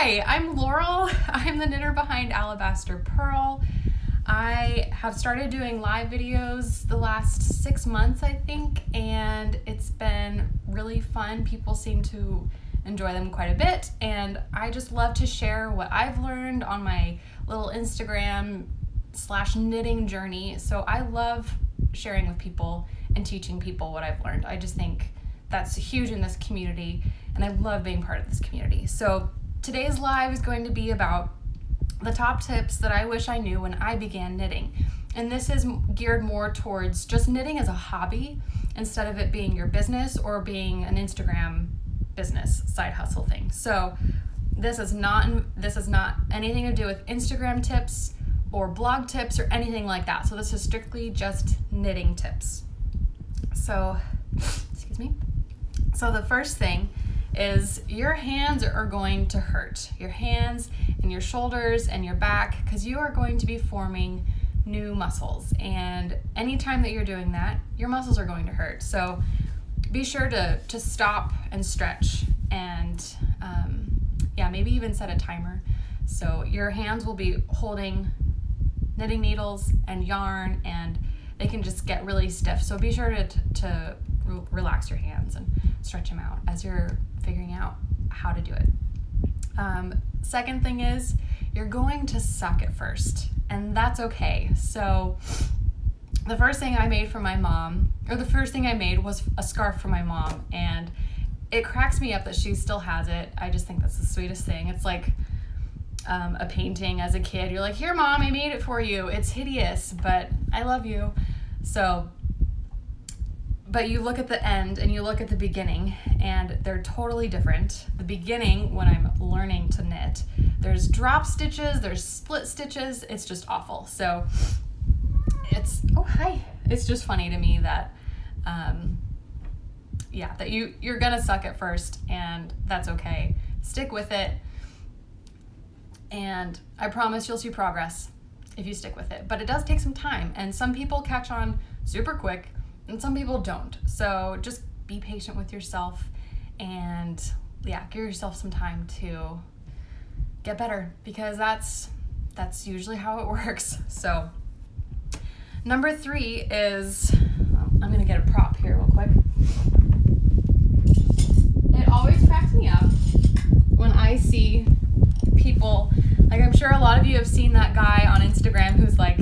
Hi, I'm Laurel. I'm the knitter behind Alabaster Purl. I have started doing live videos the last 6 months, I think, and it's been really fun. People seem to enjoy them quite a bit, and I just love to share what I've learned on my little Instagram/knitting journey. So I love sharing with people and teaching people what I've learned. I just think that's huge in this community, and I love being part of this community. So today's live is going to be about the top tips that I wish I knew when I began knitting. And this is geared more towards just knitting as a hobby instead of it being your business or being an Instagram business side hustle thing. So this is not anything to do with Instagram tips or blog tips or anything like that. So this is strictly just knitting tips. So, excuse me. So the first thing is your hands are going to hurt. Your hands and your shoulders and your back, because you are going to be forming new muscles. And anytime that you're doing that, your muscles are going to hurt. So be sure to stop and stretch and maybe even set a timer. So your hands will be holding knitting needles and yarn, and they can just get really stiff. So be sure to relax your hands and stretch them out as you're figuring out how to do it. Second thing is you're going to suck at first, and that's okay. So the first thing I made for my mom, or the first thing I made was a scarf for my mom, and it cracks me up that she still has it. I just think that's the sweetest thing. It's like a painting as a kid. You're like, here, Mom, I made it for you. It's hideous, but I love you. So, but you look at the end and you look at the beginning, and they're totally different. The beginning, when I'm learning to knit, there's drop stitches, there's split stitches. It's just awful. So it's just funny to me that that you're gonna suck at first, and that's okay. Stick with it, and I promise you'll see progress if you stick with it. But it does take some time, and some people catch on super quick and some people don't. So just be patient with yourself and give yourself some time to get better, because that's usually how it works. So number 3 is, I'm gonna get a prop here real quick. It always cracks me up when I see people, like I'm sure a lot of you have seen that guy on Instagram who's like,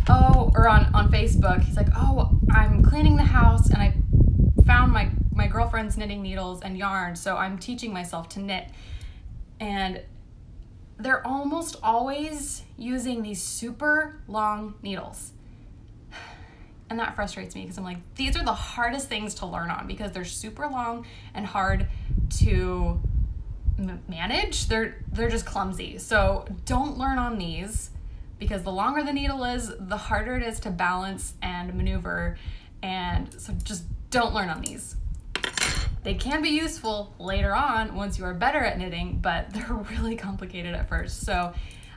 or on Facebook, he's like, I'm cleaning the house and I found my girlfriend's knitting needles and yarn, so I'm teaching myself to knit. And they're almost always using these super long needles. And that frustrates me, because I'm like, these are the hardest things to learn on, because they're super long and hard to manage. They're just clumsy. So don't learn on these, because the longer the needle is, the harder it is to balance and maneuver. And so just don't learn on these. They can be useful later on once you are better at knitting, but they're really complicated at first. So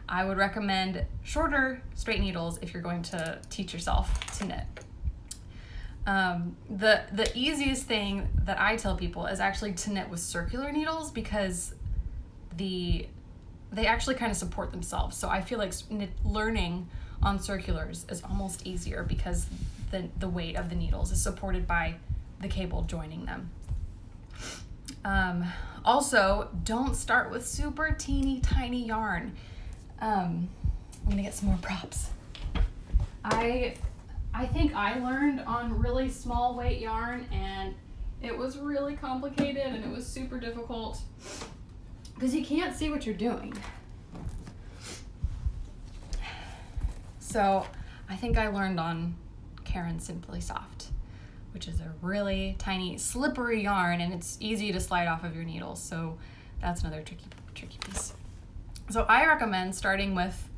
I would recommend shorter straight needles if you're going to teach yourself to knit. The easiest thing that I tell people is actually to knit with circular needles, because they actually kind of support themselves. So I feel like learning on circulars is almost easier, because the weight of the needles is supported by the cable joining them. Also, don't start with super teeny tiny yarn. I'm gonna get some more props. I think I learned on really small weight yarn, and it was really complicated and it was super difficult because you can't see what you're doing. So I think I learned on Caron Simply Soft, which is a really tiny slippery yarn, and it's easy to slide off of your needles. So that's another tricky piece. So I recommend starting with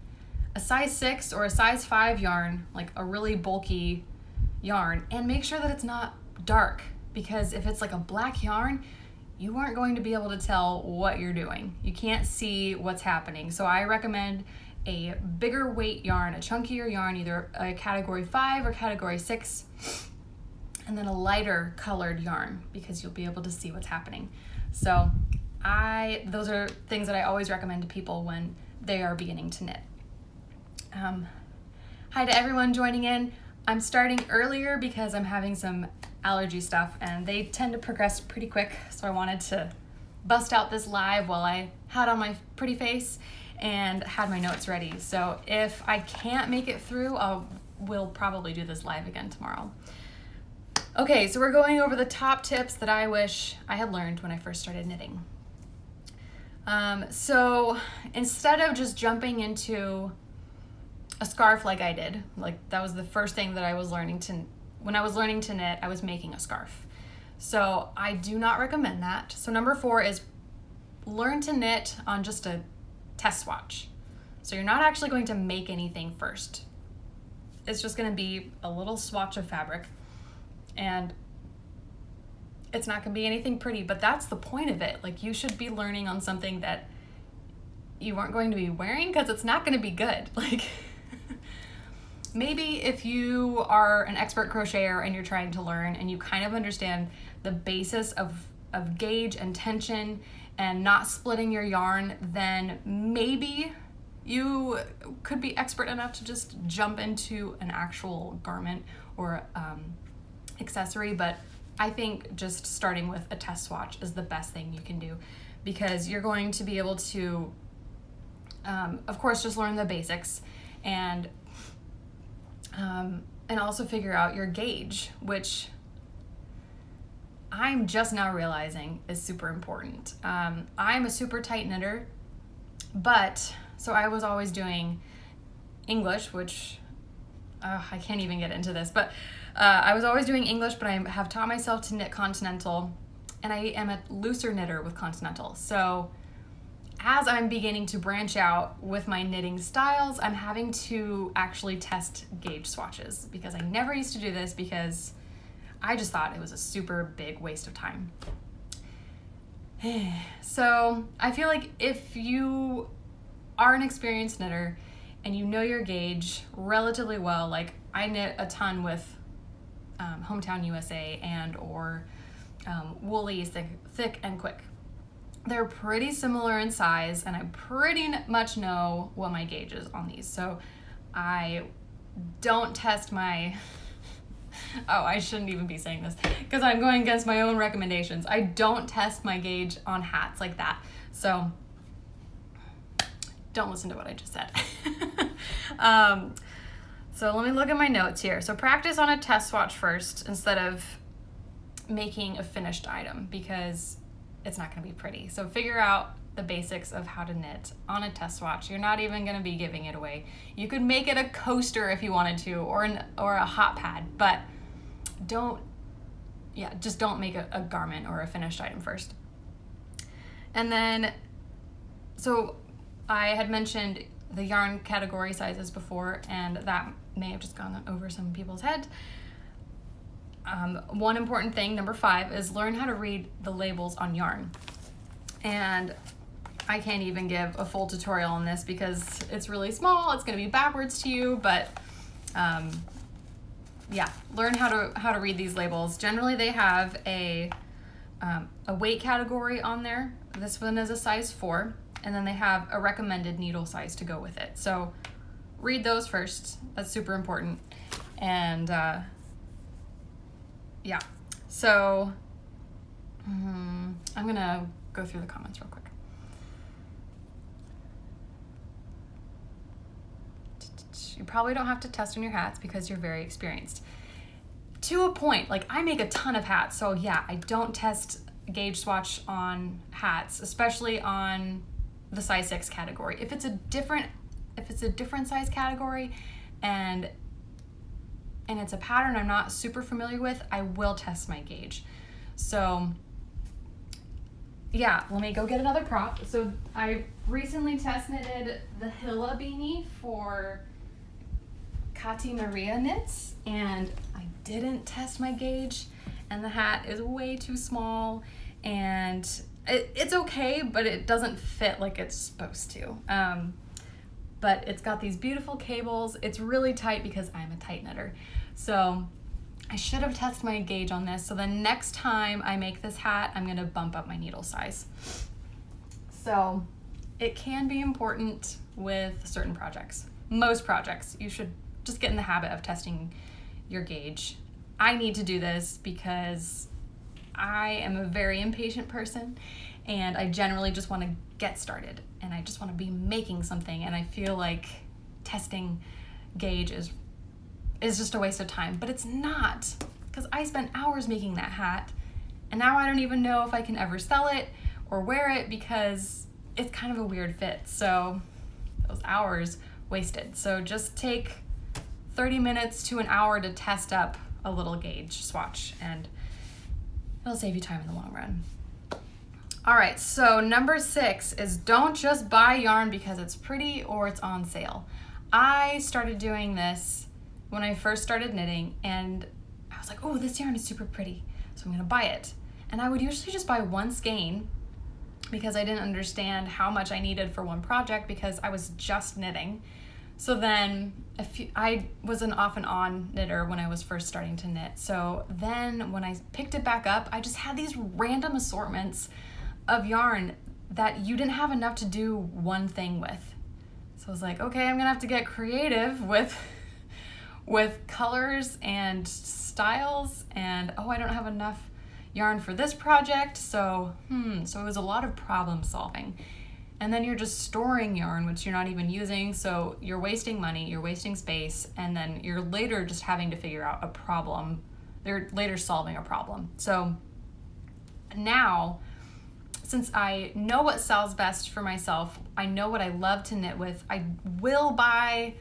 a size 6 or a size 5 yarn, like a really bulky yarn, and make sure that it's not dark, because if it's like a black yarn, you aren't going to be able to tell what you're doing. You can't see what's happening. So I recommend a bigger weight yarn, a chunkier yarn, either a category 5 or category 6, and then a lighter colored yarn, because you'll be able to see what's happening. So those are things that I always recommend to people when they are beginning to knit. Hi to everyone joining in. I'm starting earlier because I'm having some allergy stuff and they tend to progress pretty quick, so I wanted to bust out this live while I had on my pretty face and had my notes ready. So if I can't make it through, we'll probably do this live again tomorrow. Okay, so we're going over the top tips that I wish I had learned when I first started knitting. So instead of just jumping into a scarf like I did, like that was the first thing that I was when I was learning to knit, I was making a scarf. So I do not recommend that. So number 4 is learn to knit on just a test swatch. So you're not actually going to make anything first. It's just gonna be a little swatch of fabric and it's not gonna be anything pretty, but that's the point of it. Like, you should be learning on something that you aren't going to be wearing because it's not gonna be good. Like, maybe if you are an expert crocheter and you're trying to learn and you kind of understand the basis of gauge and tension and not splitting your yarn, then maybe you could be expert enough to just jump into an actual garment or accessory. But I think just starting with a test swatch is the best thing you can do, because you're going to be able to, of course, just learn the basics and also figure out your gauge, which I'm just now realizing is super important. I'm a super tight knitter, but so I was always doing English, which I can't even get into this, but I was always doing English, but I have taught myself to knit continental, and I am a looser knitter with continental. So as I'm beginning to branch out with my knitting styles, I'm having to actually test gauge swatches, because I never used to do this because I just thought it was a super big waste of time. So I feel like if you are an experienced knitter and you know your gauge relatively well, like I knit a ton with Hometown USA or Woolies, thick and quick. They're pretty similar in size, and I pretty much know what my gauge is on these. So I don't test my, oh, I shouldn't even be saying this because I'm going against my own recommendations. I don't test my gauge on hats like that. So don't listen to what I just said. So let me look at my notes here. So practice on a test swatch first instead of making a finished item, because it's not going to be pretty. So figure out the basics of how to knit on a test swatch. You're not even going to be giving it away. You could make it a coaster if you wanted to, or a hot pad, but just don't make a garment or a finished item first. And then, so I had mentioned the yarn category sizes before, and that may have just gone over some people's heads. One important thing, number 5, is learn how to read the labels on yarn. And I can't even give a full tutorial on this because it's really small. It's going to be backwards to you, but yeah, learn how to read these labels. Generally, they have a weight category on there. This one is a size 4, and then they have a recommended needle size to go with it. So read those first. That's super important. And yeah, so I'm gonna go through the comments real quick. You probably don't have to test on your hats because you're very experienced. To a point, like I make a ton of hats, so yeah, I don't test gauge swatch on hats, especially on the size 6 category. If it's a different size category and it's a pattern I'm not super familiar with, I will test my gauge. So yeah, let me go get another prop. So I recently test knitted the Hilla beanie for Kati Maria Knits, and I didn't test my gauge, and the hat is way too small, and it's okay, but it doesn't fit like it's supposed to. But it's got these beautiful cables. It's really tight because I'm a tight knitter. So I should have tested my gauge on this. So the next time I make this hat, I'm gonna bump up my needle size. So it can be important with certain projects. Most projects, you should just get in the habit of testing your gauge. I need to do this because I am a very impatient person, and I generally just want to get started, and I just want to be making something, and I feel like testing gauge is just a waste of time, but it's not, because I spent hours making that hat, and now I don't even know if I can ever sell it or wear it because it's kind of a weird fit. So those hours wasted. So just take 30 minutes to an hour to test up a little gauge swatch, and it'll save you time in the long run. All right, so number 6 is don't just buy yarn because it's pretty or it's on sale. I started doing this when I first started knitting, and I was like, oh, this yarn is super pretty, so I'm gonna buy it. And I would usually just buy one skein because I didn't understand how much I needed for one project because I was just knitting. So then I was an off and on knitter when I was first starting to knit. So then when I picked it back up, I just had these random assortments of yarn that you didn't have enough to do one thing with. So I was like, okay, I'm gonna have to get creative with colors and styles, and oh, I don't have enough yarn for this project, so it was a lot of problem solving. And then you're just storing yarn, which you're not even using, so you're wasting money, you're wasting space, and then you're later just having to figure out a problem. They're later solving a problem. So now, since I know what sells best for myself, I know what I love to knit with, I will buy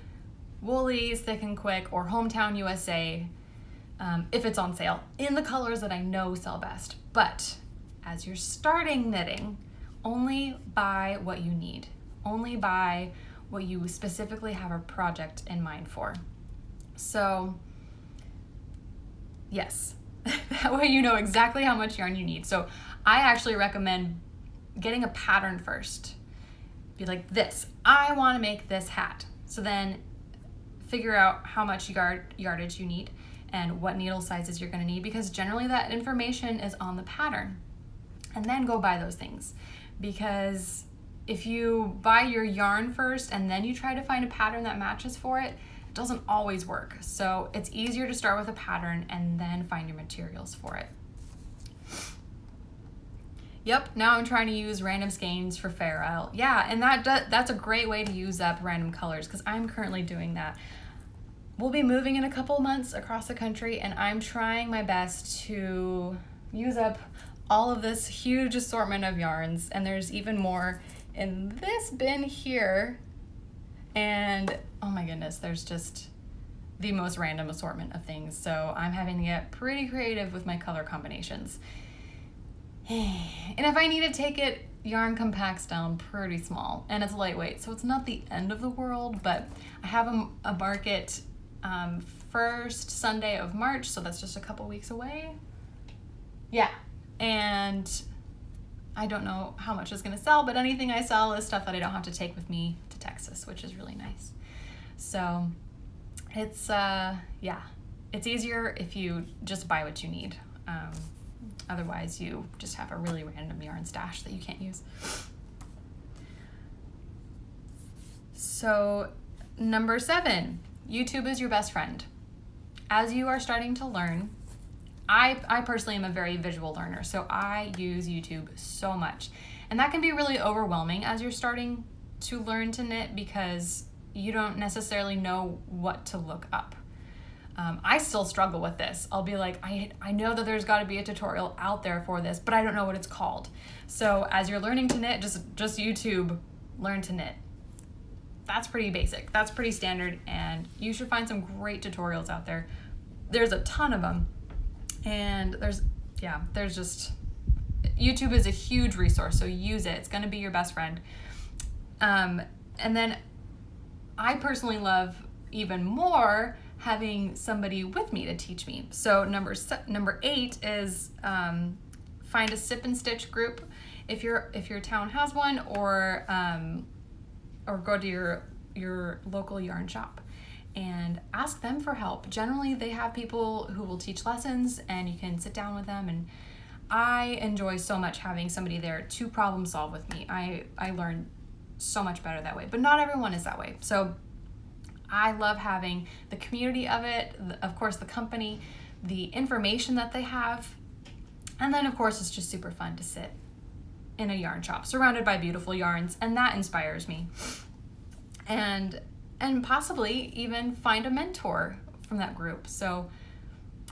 Woolies, Thick and Quick, or Hometown USA if it's on sale in the colors that I know sell best. But as you're starting knitting, only buy what you need. Only buy what you specifically have a project in mind for. So yes, that way you know exactly how much yarn you need. So I actually recommend getting a pattern first. Be like, this, I want to make this hat. So then figure out how much yardage you need and what needle sizes you're going to need, because generally that information is on the pattern. And then go buy those things, because if you buy your yarn first and then you try to find a pattern that matches for it, it doesn't always work. So it's easier to start with a pattern and then find your materials for it. Yep, now I'm trying to use random skeins for Fair Isle. Yeah, and that's a great way to use up random colors, because I'm currently doing that. We'll be moving in a couple months across the country, and I'm trying my best to use up all of this huge assortment of yarns, and there's even more in this bin here. And oh my goodness, there's just the most random assortment of things. So I'm having to get pretty creative with my color combinations. And if I need to take it, yarn compacts down pretty small, and it's lightweight, so it's not the end of the world. But I have a market first Sunday of March, so that's just a couple weeks away. Yeah, and I don't know how much it's gonna sell, but anything I sell is stuff that I don't have to take with me to Texas, which is really nice. So it's it's easier if you just buy what you need. Otherwise you just have a really random yarn stash that you can't use. So number 7, YouTube is your best friend. As you are starting to learn, I personally am a very visual learner, so I use YouTube so much. And that can be really overwhelming as you're starting to learn to knit, because you don't necessarily know what to look up. I still struggle with this. I'll be like, I know that there's got to be a tutorial out there for this, but I don't know what it's called. So as you're learning to knit, just YouTube, learn to knit. That's pretty basic. That's pretty standard, and you should find some great tutorials out there. There's a ton of them, and there's just, YouTube is a huge resource, so use it. It's going to be your best friend. And then I personally love even more having somebody with me to teach me. So number 8 is find a sip and stitch group if your town has one, or go to your local yarn shop and ask them for help. Generally they have people who will teach lessons, and you can sit down with them. And I enjoy so much having somebody there to problem solve with me. I learn so much better that way, but not everyone is that way. So I love having the community of it, of course the company, the information that they have, and then of course it's just super fun to sit in a yarn shop surrounded by beautiful yarns, and that inspires me. And possibly even find a mentor from that group. So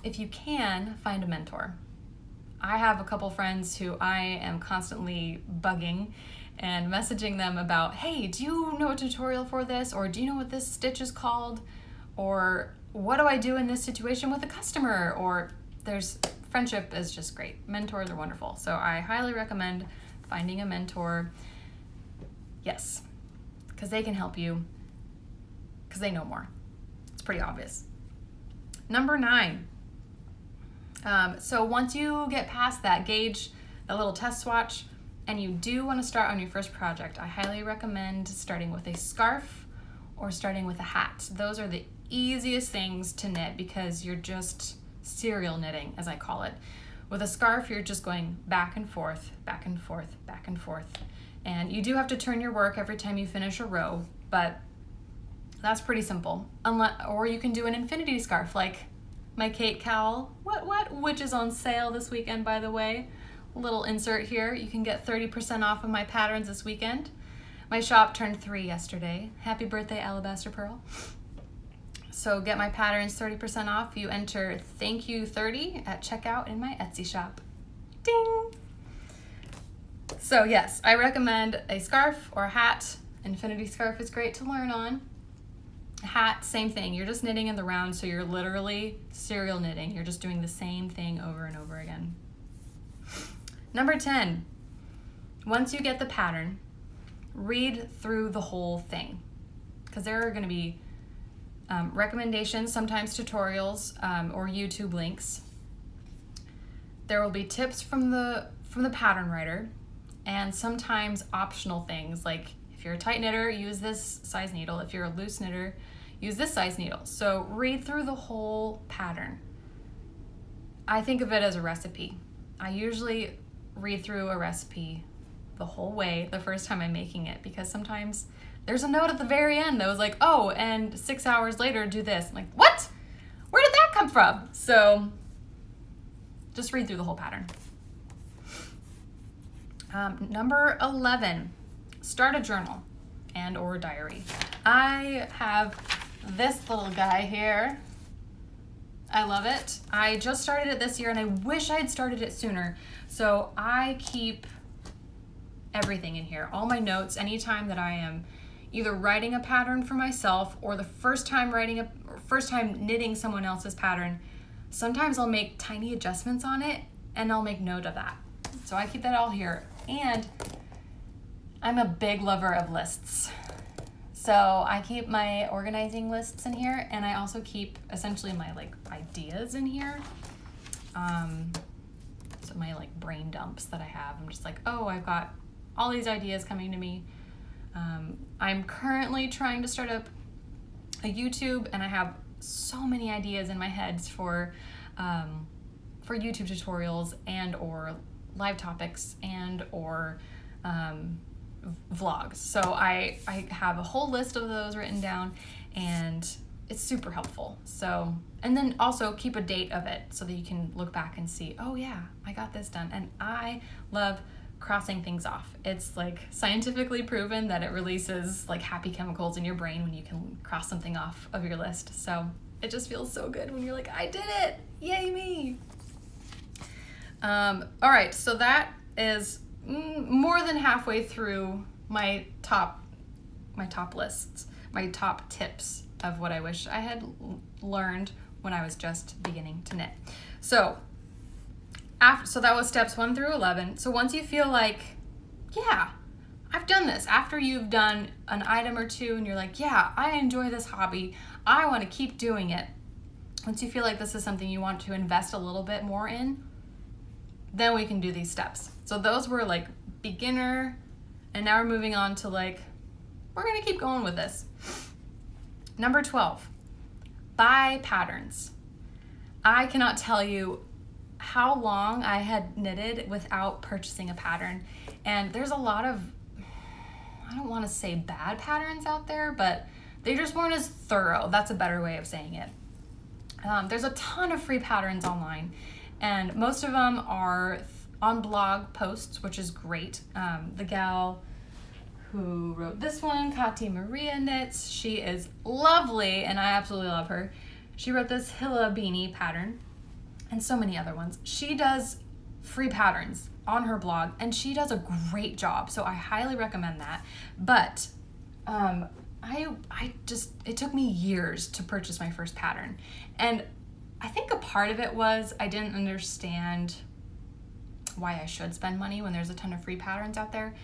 if you can, find a mentor. I have a couple friends who I am constantly bugging and messaging them about, hey, do you know a tutorial for this? Or do you know what this stitch is called? Or what do I do in this situation with a customer? Or friendship is just great. Mentors are wonderful. So I highly recommend finding a mentor. Yes, because they can help you, because they know more. It's pretty obvious. Number 9. So once you get past that gauge, that little test swatch, and you do want to start on your first project, I highly recommend starting with a scarf or starting with a hat. Those are the easiest things to knit because you're just serial knitting, as I call it. With a scarf, you're just going back and forth, back and forth, back and forth. And you do have to turn your work every time you finish a row, but that's pretty simple. Or you can do an infinity scarf like my Kate cowl, which is on sale this weekend, by the way. Little insert here. You can get 30% off of my patterns this weekend. My shop turned 3 yesterday. Happy birthday, Alabaster Purl. So get my patterns 30% off. You enter thank you 30 at checkout in my Etsy shop. Ding! So yes, I recommend a scarf or a hat. Infinity scarf is great to learn on. Hat, same thing. You're just knitting in the round, so you're literally serial knitting. You're just doing the same thing over and over again. Number 10, once you get the pattern, read through the whole thing, because there are going to be recommendations, sometimes tutorials or YouTube links. There will be tips from the pattern writer, and sometimes optional things like if you're a tight knitter, use this size needle. If you're a loose knitter, use this size needle. So read through the whole pattern. I think of it as a recipe. I usually read through a recipe the whole way the first time I'm making it, because sometimes there's a note at the very end that was like, oh, and 6 hours later do this. I'm like, what? Where did that come from? So just read through the whole pattern. Number 11. Start a journal and or diary. I have this little guy here. I love it. I just started it this year and I wish I had started it sooner. So I keep everything in here. All my notes, anytime that I am either writing a pattern for myself or the first time knitting someone else's pattern, sometimes I'll make tiny adjustments on it and I'll make note of that. So I keep that all here. And I'm a big lover of lists. So I keep my organizing lists in here, and I also keep essentially my ideas in here. So my brain dumps that I have. I'm just like, oh, I've got all these ideas coming to me. I'm currently trying to start up a YouTube, and I have so many ideas in my head for YouTube tutorials and or live topics and or vlogs. So I have a whole list of those written down, and it's super helpful. So, and then also keep a date of it so that you can look back and see, oh yeah, I got this done. And I love crossing things off. It's scientifically proven that it releases happy chemicals in your brain when you can cross something off of your list. So it just feels so good when you're like, I did it, yay me. All right, so that is more than halfway through my top lists, my top tips of what I wish I had learned when I was just beginning to knit. So that was steps 1 through 11. So once you feel like, yeah, I've done this, after you've done an item or two and you're like, yeah, I enjoy this hobby, I want to keep doing it. Once you feel like this is something you want to invest a little bit more in, then we can do these steps. So those were beginner, and now we're moving on to we're gonna keep going with this. Number 12, buy patterns. I cannot tell you how long I had knitted without purchasing a pattern. And there's a lot of, I don't want to say bad patterns out there, but they just weren't as thorough. That's a better way of saying it. There's a ton of free patterns online, and most of them are on blog posts, which is great. The gal who wrote this one, Kati Maria Knits, she is lovely, and I absolutely love her. She wrote this Hilla beanie pattern, and so many other ones. She does free patterns on her blog, and she does a great job, so I highly recommend that. But it took me years to purchase my first pattern, and I think a part of it was I didn't understand why I should spend money when there's a ton of free patterns out there.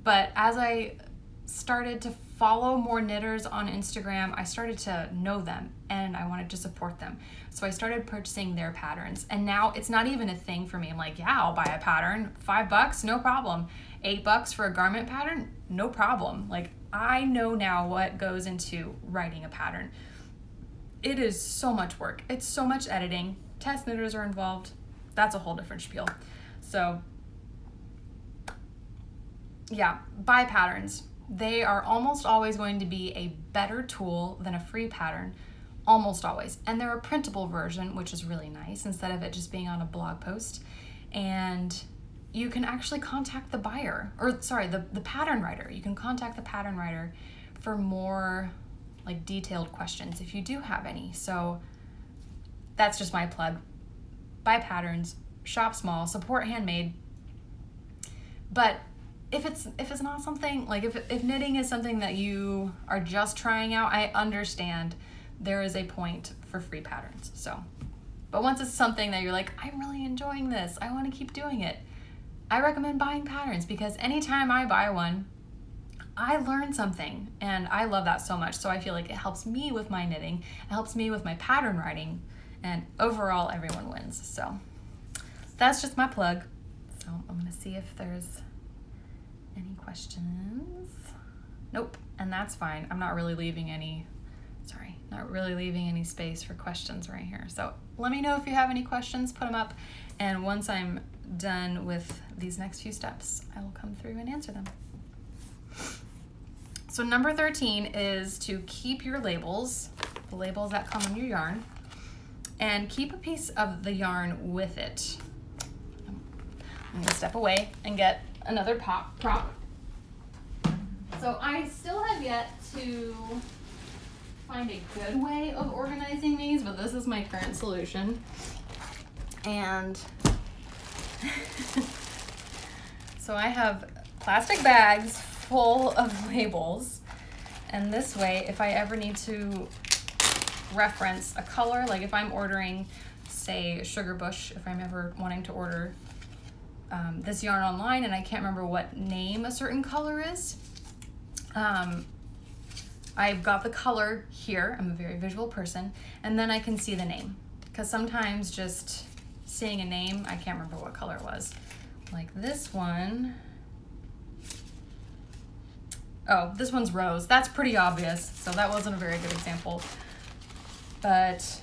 But as I started to follow more knitters on Instagram, I started to know them and I wanted to support them. So I started purchasing their patterns, and now it's not even a thing for me. I'm like, yeah, I'll buy a pattern, $5, no problem. $8 for a garment pattern, no problem. Like, I know now what goes into writing a pattern. It is so much work. It's so much editing. Test knitters are involved. That's a whole different spiel. So yeah, buy patterns. They are almost always going to be a better tool than a free pattern, almost always. And they're a printable version, which is really nice, instead of it just being on a blog post. And you can actually contact the buyer, or sorry, the pattern writer. You can contact the pattern writer for more like detailed questions if you do have any. So that's just my plug. Buy patterns, shop small, support handmade. But if it's not something, like if knitting is something that you are just trying out, I understand there is a point for free patterns. So, but once it's something that you're like, I'm really enjoying this, I want to keep doing it, I recommend buying patterns, because anytime I buy one, I learn something, and I love that so much. So I feel like it helps me with my knitting, it helps me with my pattern writing, and overall everyone wins. So that's just my plug. So I'm gonna see if there's any questions. Nope, and that's fine. I'm not really leaving any space for questions right here. So let me know if you have any questions, put them up, and once I'm done with these next few steps, I will come through and answer them. So number 13 is to keep your labels, the labels that come on your yarn, and keep a piece of the yarn with it. I'm gonna step away and get another prop. So I still have yet to find a good way of organizing these, but this is my current solution. And so I have plastic bags full of labels, and this way, if I ever need to reference a color, like if I'm ordering, say, Sugar Bush, if I'm ever wanting to order this yarn online and I can't remember what name a certain color is, I've got the color here. I'm a very visual person, and then I can see the name, because sometimes just seeing a name, I can't remember what color it was. Like this one, oh, this one's rose. That's pretty obvious, so that wasn't a very good example. But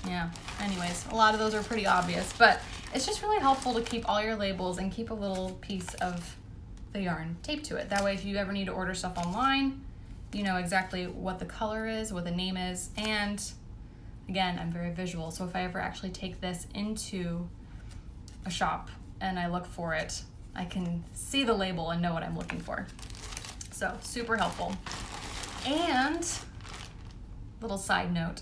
yeah, anyways, a lot of those are pretty obvious, but it's just really helpful to keep all your labels and keep a little piece of the yarn taped to it. That way, if you ever need to order stuff online, you know exactly what the color is, what the name is, and again, I'm very visual, so if I ever actually take this into a shop and I look for it, I can see the label and know what I'm looking for. So super helpful. And little side note,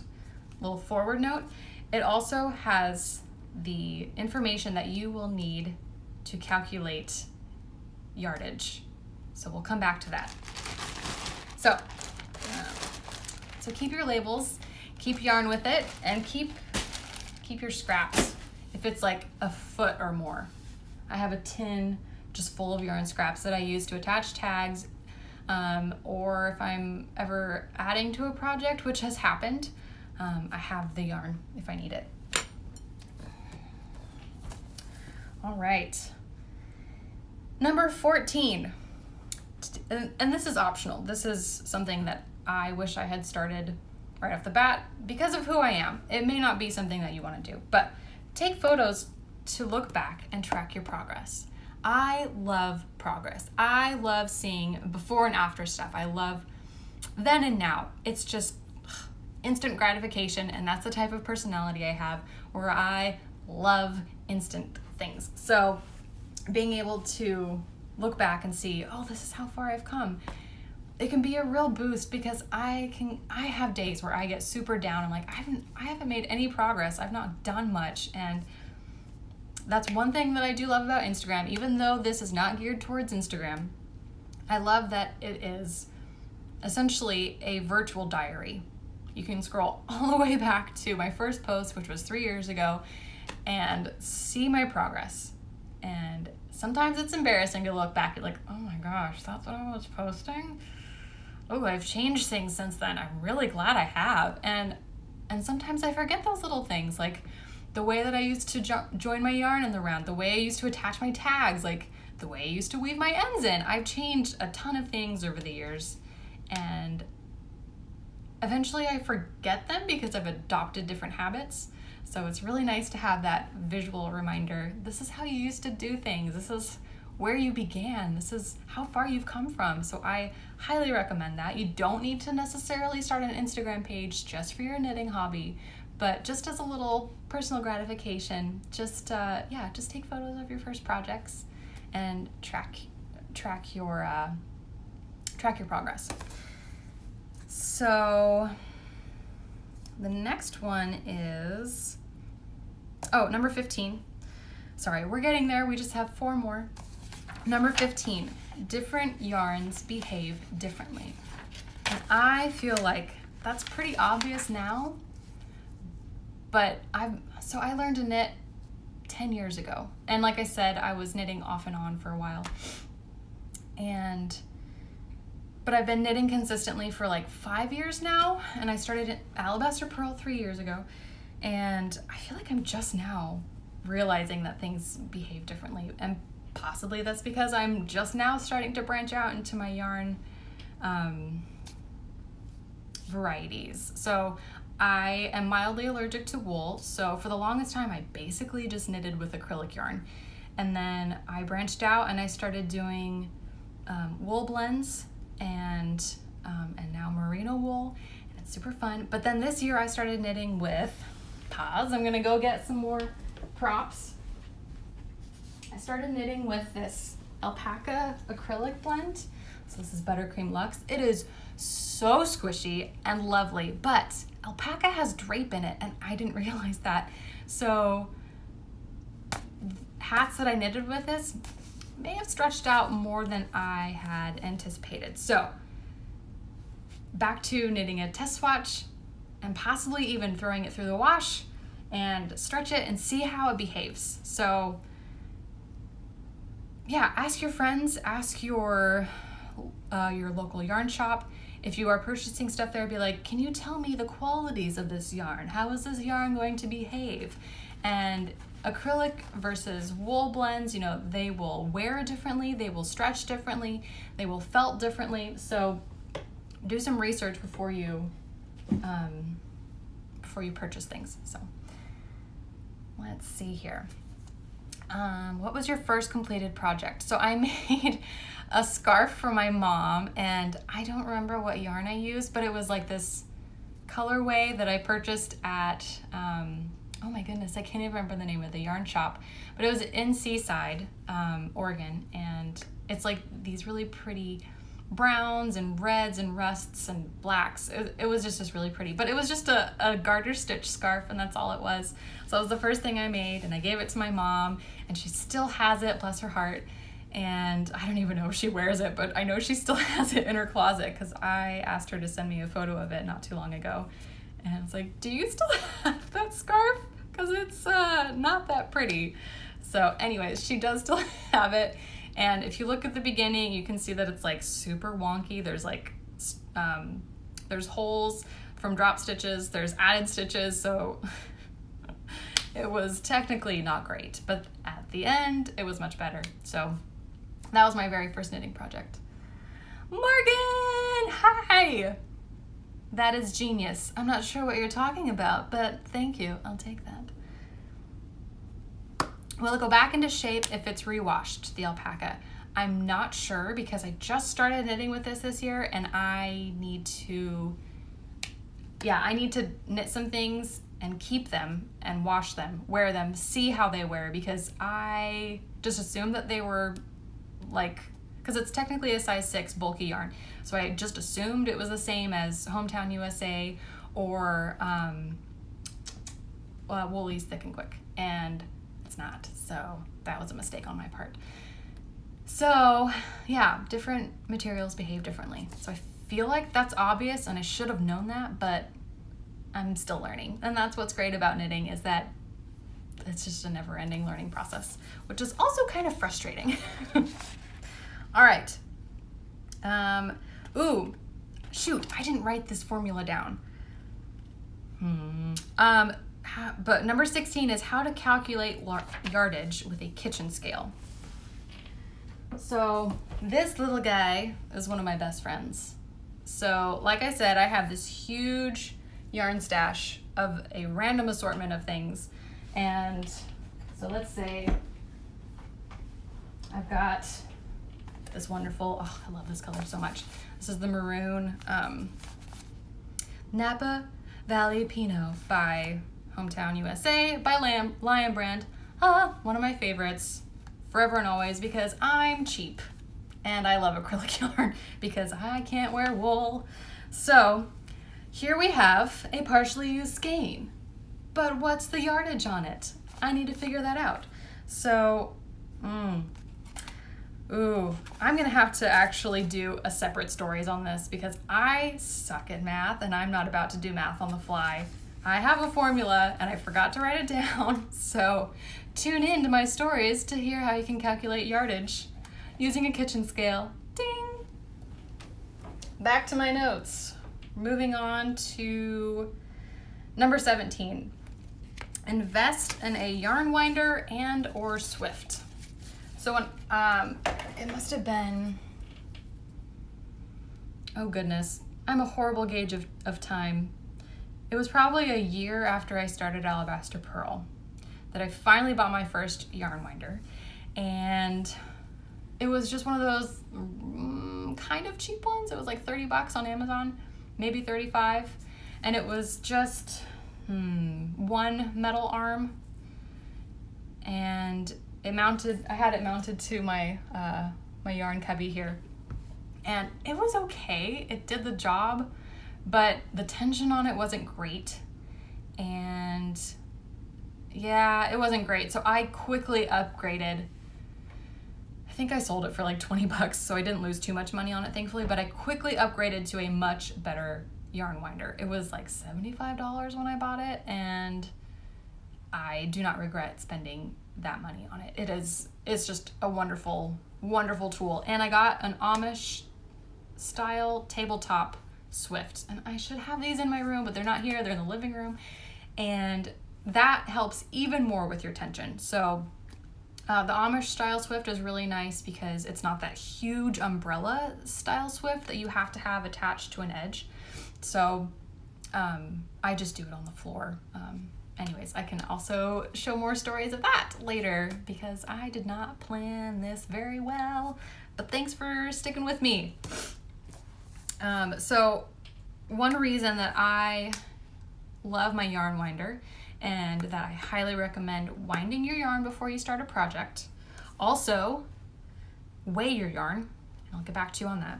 little forward note, it also has the information that you will need to calculate yardage. So we'll come back to that. So keep your labels, keep yarn with it, and keep your scraps. If it's like a foot or more, I have a tin just full of yarn scraps that I use to attach tags, or if I'm ever adding to a project, which has happened, I have the yarn if I need it. All right. Number 14, and this is optional. This is something that I wish I had started right off the bat because of who I am. It may not be something that you want to do, but take photos to look back and track your progress. I love progress. I love seeing before and after stuff. I love then and now. It's just instant gratification, and that's the type of personality I have, where I love instant things. So being able to look back and see, oh, this is how far I've come, it can be a real boost, because I have days where I get super down. I'm like, I haven't made any progress. I've not done much. And that's one thing that I do love about Instagram. Even though this is not geared towards Instagram, I love that it is essentially a virtual diary. You can scroll all the way back to my first post, which was 3 years ago, and see my progress. And sometimes it's embarrassing to look back at, like, oh my gosh, that's what I was posting? Oh, I've changed things since then. I'm really glad I have. And sometimes I forget those little things, like the way that I used to join my yarn in the round, the way I used to attach my tags, like the way I used to weave my ends in. I've changed a ton of things over the years, and eventually I forget them because I've adopted different habits. So it's really nice to have that visual reminder. This is how you used to do things. This is where you began. This is how far you've come from. So I highly recommend that. You don't need to necessarily start an Instagram page just for your knitting hobby, but just as a little personal gratification, just take photos of your first projects and track your progress. So the next one is, number 15. Sorry, we're getting there. We just have 4 more. Number 15, different yarns behave differently. And I feel like that's pretty obvious now, but I learned to knit 10 years ago. And like I said, I was knitting off and on for a while. But I've been knitting consistently for like 5 years now, and I started Alabaster Purl 3 years ago, and I feel like I'm just now realizing that things behave differently, and possibly that's because I'm just now starting to branch out into my yarn varieties. So I am mildly allergic to wool, so for the longest time I basically just knitted with acrylic yarn, and then I branched out and I started doing wool blends and now merino wool, and it's super fun. But then this year I started knitting with, I'm gonna go get some more props. I started knitting with this alpaca acrylic blend. So this is Buttercream Luxe. It is so squishy and lovely, but alpaca has drape in it, and I didn't realize that. So hats that I knitted with this may have stretched out more than I had anticipated. So back to knitting a test swatch and possibly even throwing it through the wash and stretch it and see how it behaves. So yeah, ask your friends, ask your local yarn shop. If you are purchasing stuff there, be like, can you tell me the qualities of this yarn? How is this yarn going to behave? And acrylic versus wool blends, they will wear differently, they will stretch differently, they will felt differently. So do some research before you purchase things. So let's see here. What was your first completed project? So I made a scarf for my mom, and I don't remember what yarn I used, but it was like this colorway that I purchased at, oh my goodness, I can't even remember the name of the yarn shop, but it was in Seaside, Oregon, and it's like these really pretty browns and reds and rusts and blacks. It was just really pretty, but it was just a garter stitch scarf, and that's all it was. So it was the first thing I made, and I gave it to my mom, and she still has it, bless her heart. And I don't even know if she wears it, but I know she still has it in her closet because I asked her to send me a photo of it not too long ago. And I was like, do you still have that scarf? Because it's not that pretty. So anyways, she does still have it. And if you look at the beginning, you can see that it's like super wonky. There's like, there's holes from drop stitches, there's added stitches. So it was technically not great, but at the end, it was much better. So that was my very first knitting project. Morgan, hi. That is genius. I'm not sure what you're talking about, but thank you. I'll take that. Will it go back into shape if it's rewashed, the alpaca? I'm not sure because I just started knitting with this year, and I need to knit some things and keep them and wash them, wear them, see how they wear, because I just assumed that they were like, because it's technically a size 6 bulky yarn. So I just assumed it was the same as Hometown USA or Woolies Thick and Quick, and it's not. So that was a mistake on my part. So yeah, different materials behave differently. So I feel like that's obvious and I should have known that, but I'm still learning. And that's what's great about knitting, is that it's just a never-ending learning process, which is also kind of frustrating. All right. Ooh, shoot, I didn't write this formula down. But number 16 is how to calculate yardage with a kitchen scale. So this little guy is one of my best friends. So like I said, I have this huge yarn stash of a random assortment of things. And so let's say I've got this wonderful, oh, I love this color so much. This is the maroon Napa Valley Pinot by Hometown USA by Lion Brand. One of my favorites forever and always, because I'm cheap and I love acrylic yarn because I can't wear wool. So here we have a partially used skein, but what's the yardage on it? I need to figure that out. So, I'm gonna have to actually do a separate stories on this because I suck at math and I'm not about to do math on the fly. I have a formula and I forgot to write it down, so tune in to my stories to hear how you can calculate yardage using a kitchen scale. Ding! Back to my notes. Moving on to number 17. Invest in a yarn winder and or Swift. So when, it must have been, oh goodness, I'm a horrible gauge of time. It was probably a year after I started Alabaster Purl that I finally bought my first yarn winder. And it was just one of those kind of cheap ones. It was like $30 on Amazon, maybe 35. And it was just one metal arm. And I had it mounted to my my yarn cubby here. And it was okay, it did the job, but the tension on it wasn't great. And yeah, it wasn't great. So I quickly upgraded. I think I sold it for like $20, so I didn't lose too much money on it, thankfully, but I quickly upgraded to a much better yarn winder. It was like $75 when I bought it, and I do not regret spending that money on it. It's just a wonderful, wonderful tool. And I got an Amish style tabletop Swift, and I should have these in my room, but they're not here, they're in the living room, and that helps even more with your tension. So the Amish style Swift is really nice because it's not that huge umbrella style Swift that you have to have attached to an edge. So I just do it on the floor. Anyways, I can also show more stories of that later because I did not plan this very well, but thanks for sticking with me. So one reason that I love my yarn winder and that I highly recommend winding your yarn before you start a project. Also, weigh your yarn, and I'll get back to you on that.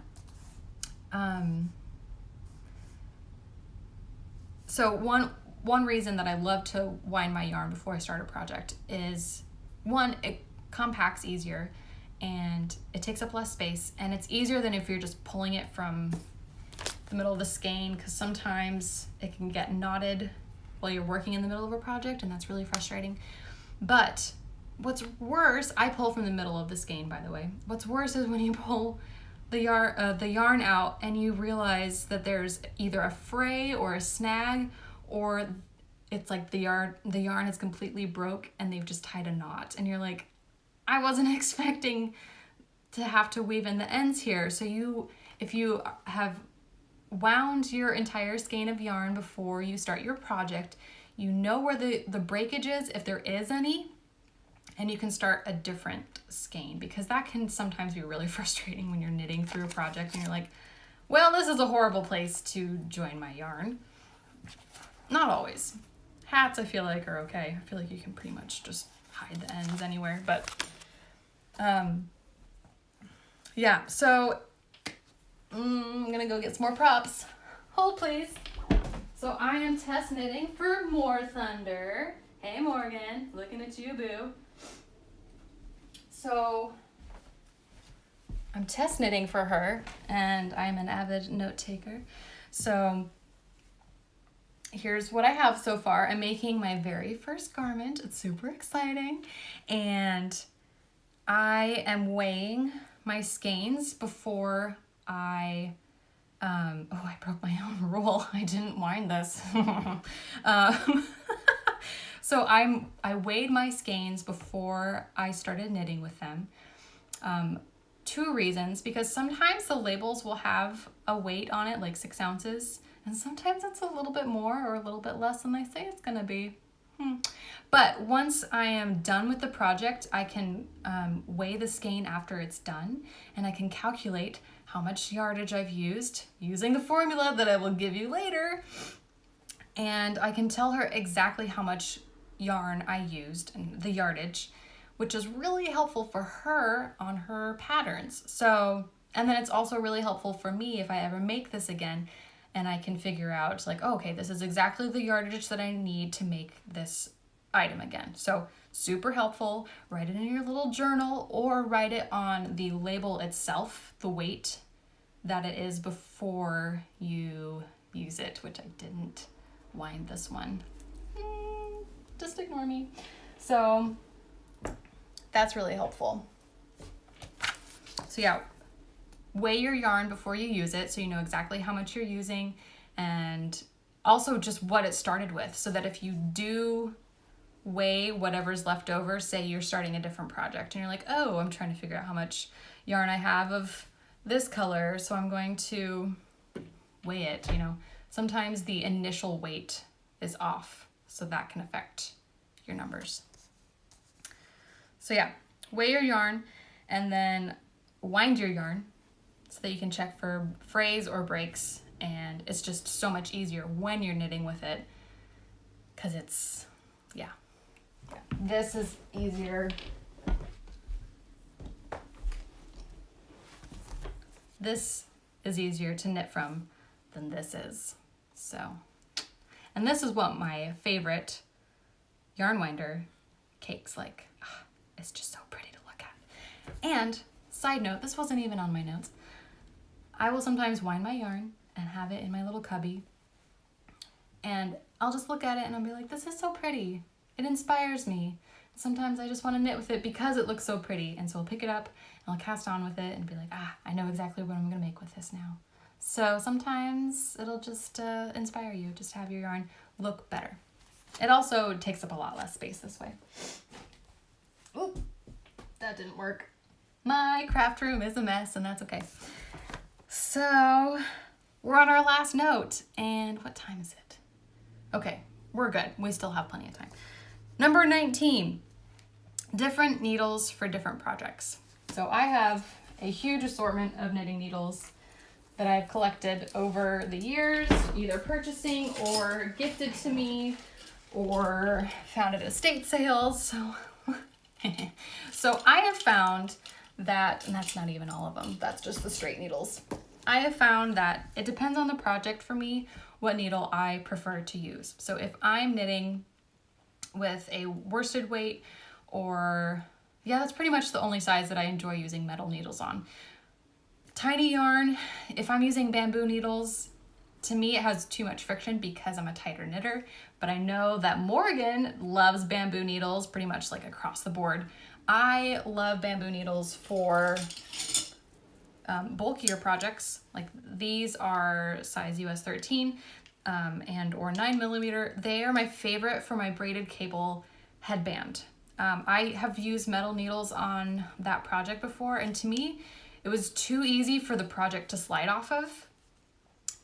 So one reason that I love to wind my yarn before I start a project is, one, it compacts easier and it takes up less space, and it's easier than if you're just pulling it from the middle of the skein, because sometimes it can get knotted while you're working in the middle of a project, and that's really frustrating. But what's worse, I pull from the middle of the skein, by the way. What's worse is when you pull the yarn out and you realize that there's either a fray or a snag, or it's like the yarn is completely broke and they've just tied a knot, and you're like, I wasn't expecting to have to weave in the ends here. So if you have wound your entire skein of yarn before you start your project, you know where the breakage is, if there is any, and you can start a different skein, because that can sometimes be really frustrating when you're knitting through a project and you're like, well, this is a horrible place to join my yarn. Not always. Hats, I feel like, are okay. I feel like you can pretty much just hide the ends anywhere, but yeah, so I'm gonna go get some more props. Hold, please. So I am test knitting for More Thunder. Hey, Morgan, looking at you, boo. So I'm test knitting for her, and I'm an avid note taker. So here's what I have so far. I'm making my very first garment. It's super exciting. And I am weighing my skeins before I broke my own rule. I didn't wind this. So I weighed my skeins before I started knitting with them. 2 reasons, because sometimes the labels will have a weight on it, like 6 ounces, and sometimes it's a little bit more or a little bit less than they say it's gonna be. But once I am done with the project, I can weigh the skein after it's done, and I can calculate how much yardage I've used using the formula that I will give you later. And I can tell her exactly how much yarn I used and the yardage, which is really helpful for her on her patterns. So, and then it's also really helpful for me if I ever make this again, and I can figure out like, oh, okay, this is exactly the yardage that I need to make this item again. So super helpful. Write it in your little journal or write it on the label itself, the weight that it is before you use it, which I didn't wind this one. Just ignore me. So that's really helpful. So yeah, weigh your yarn before you use it so you know exactly how much you're using, and also just what it started with, so that if you do weigh whatever's left over, say you're starting a different project and you're like, oh, I'm trying to figure out how much yarn I have of this color, so I'm going to weigh it, you know. Sometimes the initial weight is off, so that can affect your numbers. So yeah, weigh your yarn and then wind your yarn so that you can check for frays or breaks, and it's just so much easier when you're knitting with it, because it's, yeah, this is easier. This is easier to knit from than this is. So, and this is what my favorite yarn winder cake's like. It's just so pretty to look at. And side note, this wasn't even on my notes, I will sometimes wind my yarn and have it in my little cubby, and I'll just look at it and I'll be like, this is so pretty. It inspires me. Sometimes I just want to knit with it because it looks so pretty, and so I'll pick it up and I'll cast on with it and be like, I know exactly what I'm gonna make with this now. So sometimes it'll just inspire you, just to have your yarn look better. It also takes up a lot less space this way. Oop, that didn't work. My craft room is a mess, and that's okay. So we're on our last note, and what time is it? Okay, we're good. We still have plenty of time. Number 19, different needles for different projects. So I have a huge assortment of knitting needles that I've collected over the years, either purchasing or gifted to me or found at estate sales. So I have found that, and that's not even all of them, that's just the straight needles. I have found that it depends on the project for me what needle I prefer to use. So if I'm knitting with a worsted weight, or yeah, that's pretty much the only size that I enjoy using metal needles on. Tiny yarn, if I'm using bamboo needles, to me it has too much friction because I'm a tighter knitter, but I know that Morgan loves bamboo needles pretty much like across the board. I love bamboo needles for bulkier projects. Like these are size US 13 and or 9mm. They are my favorite for my braided cable headband. I have used metal needles on that project before, and to me, it was too easy for the project to slide off of.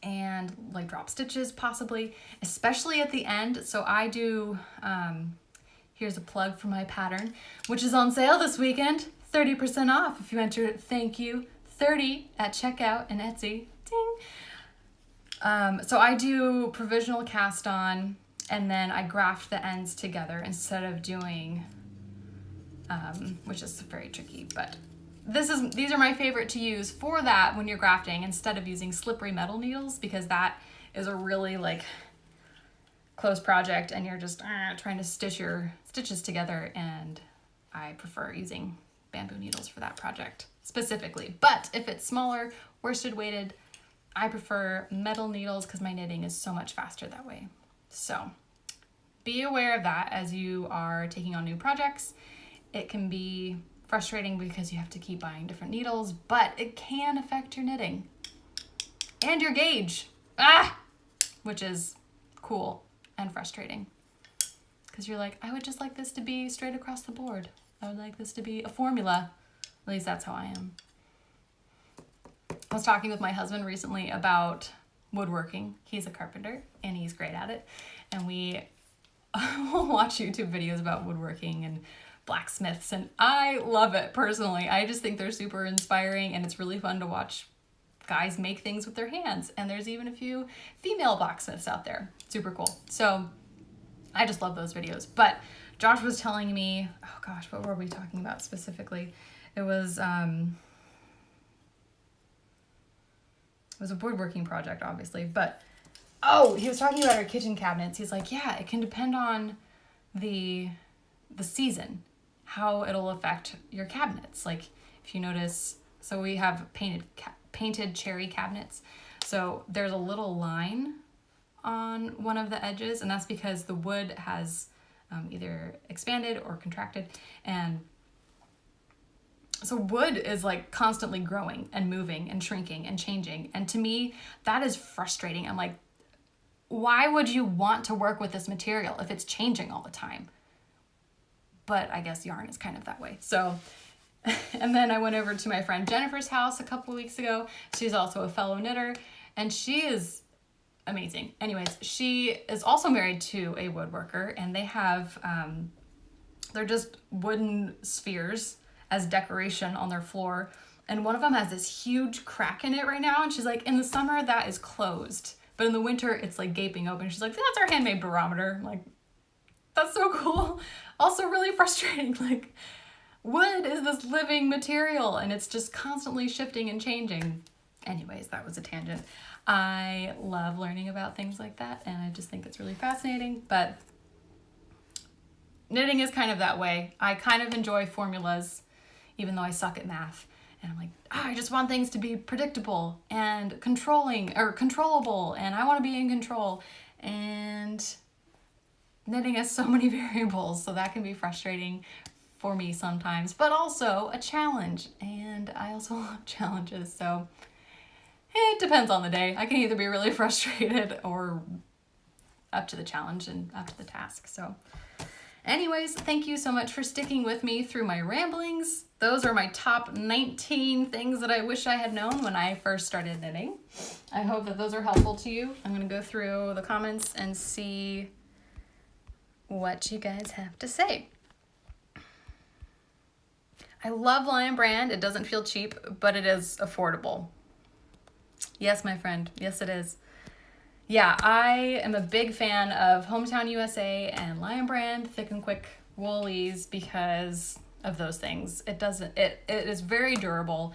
and like drop stitches possibly, especially at the end. So I do, here's a plug for my pattern, which is on sale this weekend, 30% off if you enter thank you 30 at checkout and Etsy. Ding. So I do provisional cast on, and then I graft the ends together instead of doing, which is very tricky, but these are my favorite to use for that when you're grafting instead of using slippery metal needles, because that is a really like close project and you're just trying to stitch your stitches together, and I prefer using bamboo needles for that project specifically. But if it's smaller, worsted weighted, I prefer metal needles because my knitting is so much faster that way. So be aware of that as you are taking on new projects. It can be frustrating because you have to keep buying different needles, but it can affect your knitting and your gauge, which is cool and frustrating because you're like, I would just like this to be straight across the board. I would like this to be a formula. At least that's how I am. I was talking with my husband recently about woodworking. He's a carpenter and he's great at it. And we will watch YouTube videos about woodworking and blacksmiths, and I love it personally. I just think they're super inspiring, and it's really fun to watch guys make things with their hands. And there's even a few female blacksmiths out there. Super cool. So I just love those videos. But Josh was telling me, oh gosh, what were we talking about specifically? It was a woodworking project, obviously, but he was talking about our kitchen cabinets. He's like, yeah, it can depend on the season, how it'll affect your cabinets. Like if you notice, so we have painted cherry cabinets. So there's a little line on one of the edges, and that's because the wood has either expanded or contracted. And so wood is like constantly growing and moving and shrinking and changing. And to me, that is frustrating. I'm like, why would you want to work with this material if it's changing all the time? But I guess yarn is kind of that way. So, and then I went over to my friend Jennifer's house a couple of weeks ago. She's also a fellow knitter, and she is amazing. Anyways, she is also married to a woodworker, and they have, they're just wooden spheres as decoration on their floor. And one of them has this huge crack in it right now. And she's like, in the summer, that is closed. But in the winter, it's like gaping open. She's like, that's our handmade barometer. I'm like, that's so cool. Also really frustrating. Like, wood is this living material and it's just constantly shifting and changing. Anyways, that was a tangent. I love learning about things like that, and I just think it's really fascinating. But knitting is kind of that way. I kind of enjoy formulas, even though I suck at math. And I'm like, I just want things to be predictable and controllable, and I want to be in control. And knitting has so many variables, so that can be frustrating for me sometimes, but also a challenge. And I also love challenges, so it depends on the day. I can either be really frustrated or up to the challenge and up to the task. So anyways, thank you so much for sticking with me through my ramblings. Those are my top 19 things that I wish I had known when I first started knitting. I hope that those are helpful to you. I'm going to go through the comments and see what you guys have to say. I love Lion Brand. It doesn't feel cheap, but it is affordable. Yes, my friend. Yes, it is. Yeah, I am a big fan of Hometown USA and Lion Brand Thick and Quick woolies because of those things. It is very durable,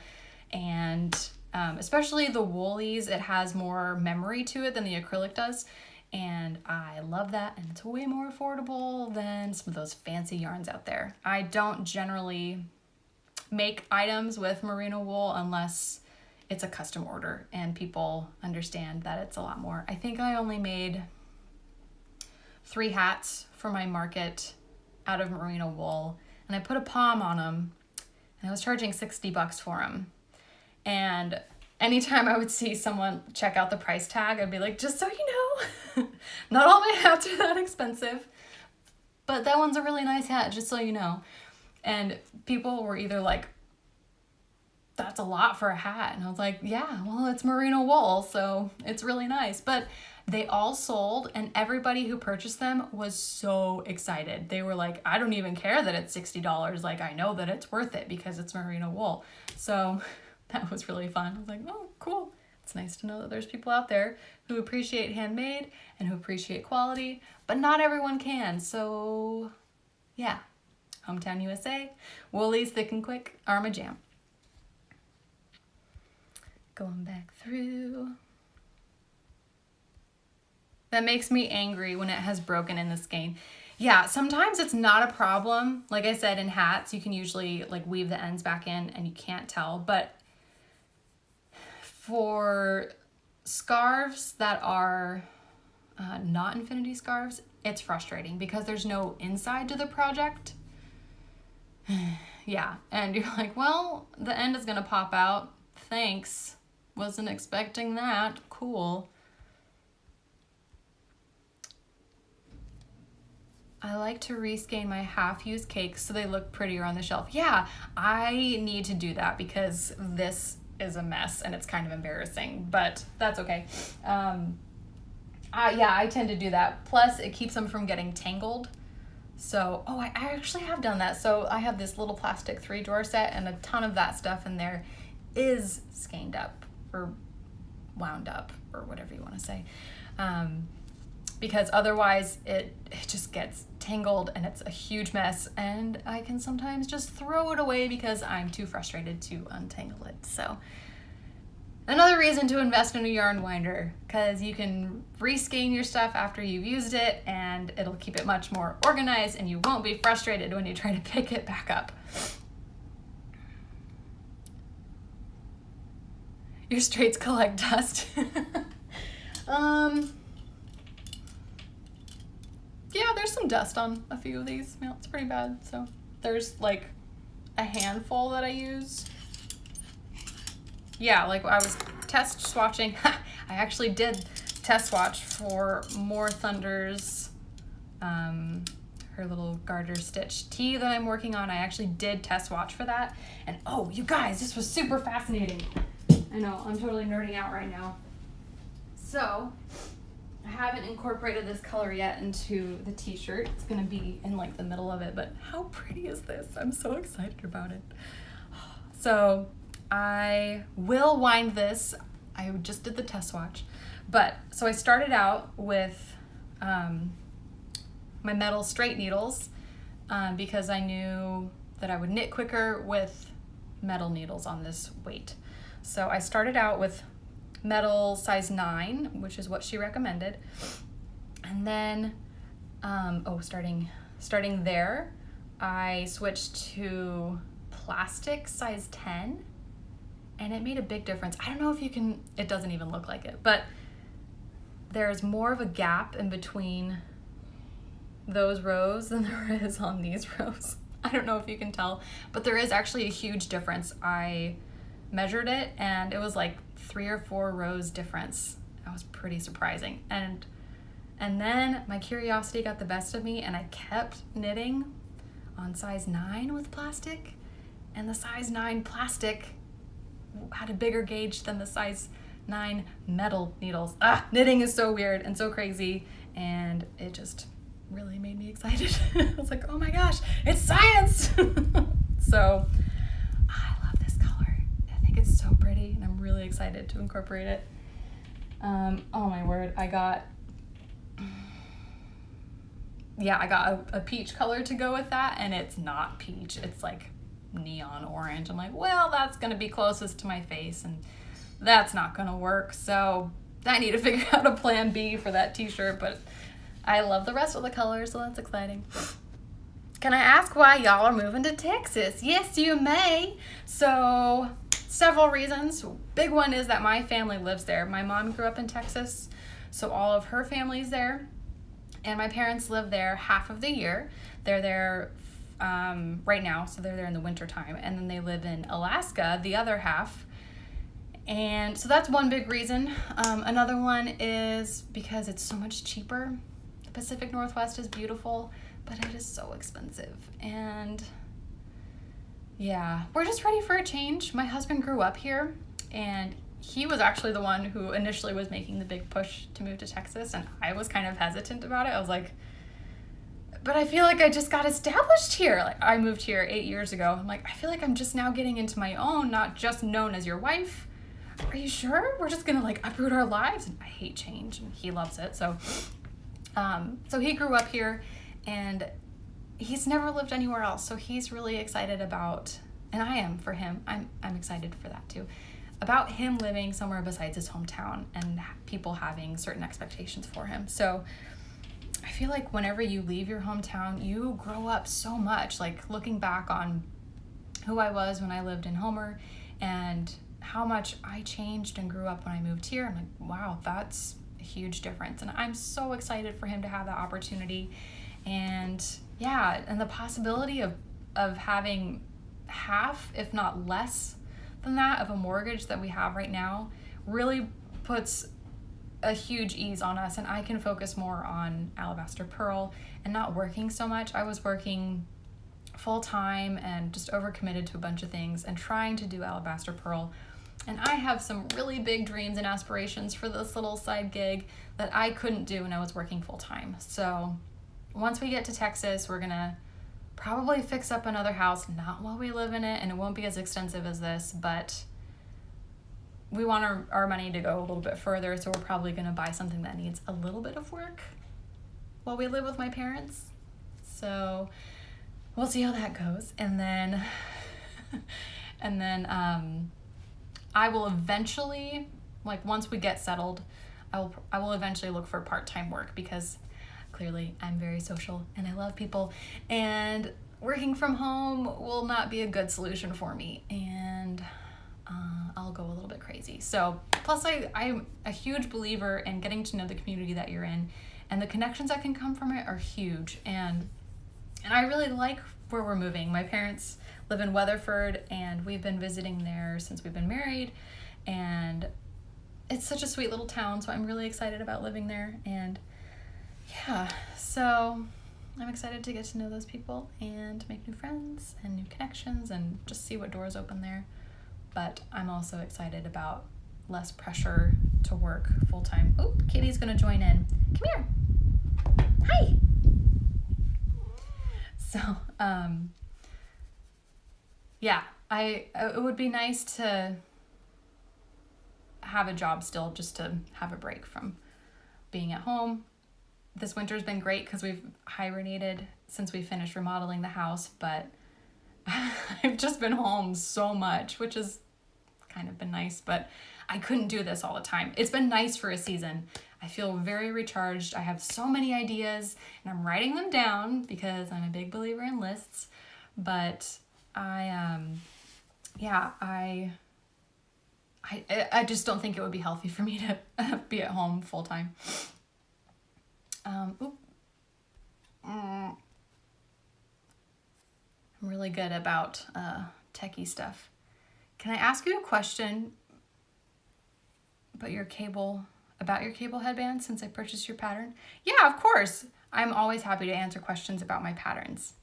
and especially the woolies, it has more memory to it than the acrylic does, and I love that, and it's way more affordable than some of those fancy yarns out there. I don't generally make items with merino wool unless it's a custom order and people understand that it's a lot more. I think I only made 3 hats for my market out of merino wool, and I put a palm on them, and I was charging $60 for them. And anytime I would see someone check out the price tag, I'd be like, just so you know, not all my hats are that expensive, but that one's a really nice hat, just so you know. And people were either like, that's a lot for a hat. And I was like, yeah, well, it's merino wool, so it's really nice. But they all sold, and everybody who purchased them was so excited. They were like, I don't even care that it's $60. Like, I know that it's worth it because it's merino wool. So that was really fun. I was like, oh, cool. It's nice to know that there's people out there who appreciate handmade and who appreciate quality, but not everyone can. So yeah, Hometown USA, Woolies Thick and Quick are my jam. Going back through. That makes me angry when it has broken in the skein. Yeah, sometimes it's not a problem. Like I said, in hats, you can usually like weave the ends back in and you can't tell. But for scarves that are not infinity scarves, it's frustrating because there's no inside to the project. Yeah, and you're like, well, the end is gonna pop out. Thanks. Wasn't expecting that. Cool. I like to reskein my half-used cakes so they look prettier on the shelf. Yeah, I need to do that because this is a mess and it's kind of embarrassing, but that's okay. Yeah, I tend to do that. Plus, it keeps them from getting tangled. So, oh, I actually have done that. So I have this little plastic 3-drawer set, and a ton of that stuff in there is skeined up or wound up or whatever you want to say. Because otherwise it just gets tangled and it's a huge mess, and I can sometimes just throw it away because I'm too frustrated to untangle it. So another reason to invest in a yarn winder, because you can reskein your stuff after you've used it and it'll keep it much more organized and you won't be frustrated when you try to pick it back up. Your straights collect dust. Yeah, there's some dust on a few of these. Yeah, it's pretty bad. So there's like a handful that I use. Yeah, like I was test swatching. I actually did test swatch for More Thunder's, her little garter stitch tee that I'm working on. I actually did test swatch for that. And oh, you guys, this was super fascinating. I know, I'm totally nerding out right now. So, I haven't incorporated this color yet into the t-shirt. It's gonna be in like the middle of it, but how pretty is this? I'm so excited about it. So, I will wind this. I just did the test swatch. But, so I started out with my metal straight needles because I knew that I would knit quicker with metal needles on this weight. So I started out with metal size 9, which is what she recommended. And then, starting there, I switched to plastic size 10, and it made a big difference. I don't know if you can, it doesn't even look like it, but there's more of a gap in between those rows than there is on these rows. I don't know if you can tell, but there is actually a huge difference. I measured it and it was like 3 or 4 rows difference. That was pretty surprising. And then my curiosity got the best of me, and I kept knitting on size 9 with plastic, and the size 9 plastic had a bigger gauge than the size 9 metal needles. Knitting is so weird and so crazy, and it just really made me excited. I was like, oh my gosh, it's science! So I love this color. I think it's so pretty, and I'm really excited to incorporate it. Oh my word, I got a peach color to go with that, and it's not peach, it's like neon orange. I'm like, well, that's gonna be closest to my face, and that's not gonna work, so I need to figure out a plan B for that t-shirt, but I love the rest of the colors, so that's exciting. Can I ask why y'all are moving to Texas? Yes, you may. So, several reasons. Big one is that my family lives there. My mom grew up in Texas, so all of her family's there, and my parents live there half of the year. They're there right now, so they're there in the winter time, and then they live in Alaska the other half. And so that's one big reason. Another one is because it's so much cheaper. The Pacific Northwest is beautiful, but it is so expensive. And Yeah, we're just ready for a change. My husband grew up here, and he was actually the one who initially was making the big push to move to Texas, and I was kind of hesitant about it. I was like, but I feel like I just got established here. Like, I moved here 8 years ago. I'm like, I feel like I'm just now getting into my own, not just known as your wife. Are you sure? We're just gonna like uproot our lives? And I hate change, and he loves it. So he grew up here, and he's never lived anywhere else. So he's really excited about, and I am for him. I'm excited for that too, about him living somewhere besides his hometown and people having certain expectations for him. So I feel like whenever you leave your hometown, you grow up so much. Like, looking back on who I was when I lived in Homer and how much I changed and grew up when I moved here, I'm like, wow, that's a huge difference. And I'm so excited for him to have that opportunity. And yeah, and the possibility of having half, if not less than that, of a mortgage that we have right now really puts a huge ease on us, and I can focus more on Alabaster Purl and not working so much. I was working full time and just overcommitted to a bunch of things and trying to do Alabaster Purl. And I have some really big dreams and aspirations for this little side gig that I couldn't do when I was working full time. So once we get to Texas, we're gonna probably fix up another house, not while we live in it, and it won't be as extensive as this, but we want our money to go a little bit further, so we're probably going to buy something that needs a little bit of work while we live with my parents. So we'll see how that goes. And then I will eventually, like, once we get settled, I will eventually look for part-time work, because clearly I'm very social and I love people, and working from home will not be a good solution for me, and I'll go a little bit crazy. So plus I'm a huge believer in getting to know the community that you're in, and the connections that can come from it are huge. And I really like where we're moving. My parents live in Weatherford, and we've been visiting there since we've been married, and it's such a sweet little town, so I'm really excited about living there. And yeah, so I'm excited to get to know those people and make new friends and new connections and just see what doors open there. But I'm also excited about less pressure to work full time. Oh, Katie's gonna join in. Come here. Hi. So, yeah, it would be nice to have a job still, just to have a break from being at home. This winter's been great because we've hibernated since we finished remodeling the house, but I've just been home so much, which has kind of been nice, but I couldn't do this all the time. It's been nice for a season. I feel very recharged. I have so many ideas, and I'm writing them down because I'm a big believer in lists, but I just don't think it would be healthy for me to be at home full time. I'm really good about techie stuff. Can I ask you a question about your cable headband, since I purchased your pattern? Yeah, of course. I'm always happy to answer questions about my patterns.